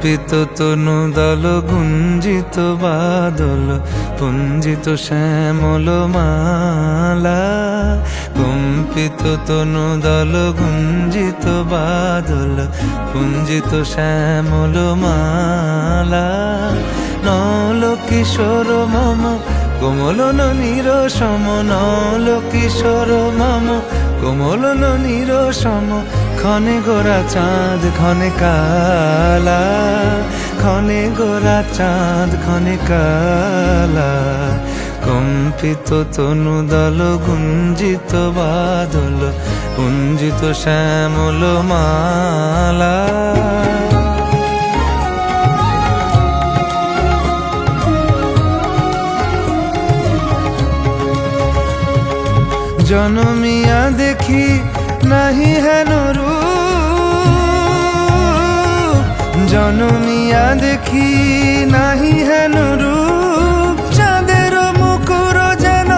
কম্পিত তনু দল গুঞ্জিত বাদল পুঞ্জিত শ্যামল মালা। কম্পিত তনু দল গুঞ্জিত বাদল পুঞ্জিত শ্যামল মালা। নল কিশোর মম কোমল ননীর সম, নল কিশোর মম কোমল ননীর সম। ক্ষণে গোরা চাঁদ ক্ষণে কালা, ক্ষণে গোরা চাঁদ ক্ষণে কালা। কম্পিত তনু দল গুঞ্জিত বাদল পুঞ্জিত শ্যামল মালা। জনমিয়া দেখি নাহি হেন রূপ, জনমিয়া দেখি নাহি হেন রূপ। চাঁদের মুকুর যেন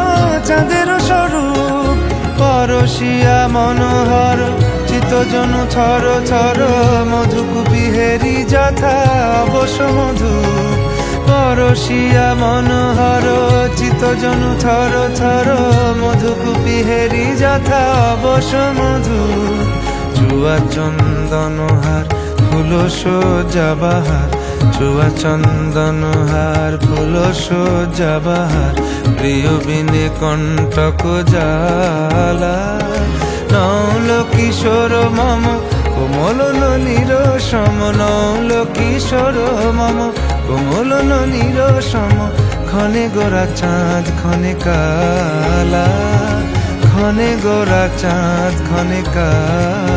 চাঁদের স্বরূপ, পরশিয়া মনোহর চিত্তজনু থর থর। মধুকুপি হেরি যথা অবশ মধু, পরশিয়া মনোহর চিত্তজনু থর থর। মধুকুপি হেরি যথা অবশ মধু। চুয়া চন্দনহার ফুল সজ্জা বাহার, চুয়া চন্দনহার ফুল সজ্জা বাহার। প্রিয় বিনে কণ্টক জ্বালা। নল কিশোর মম কোমল ননীর সম, নল কিশোর মম কোমল ননীর সম। ক্ষণে গোরা চাঁদ ক্ষণে কালা, ক্ষণে গোরা চাঁদ ক্ষণে কালা।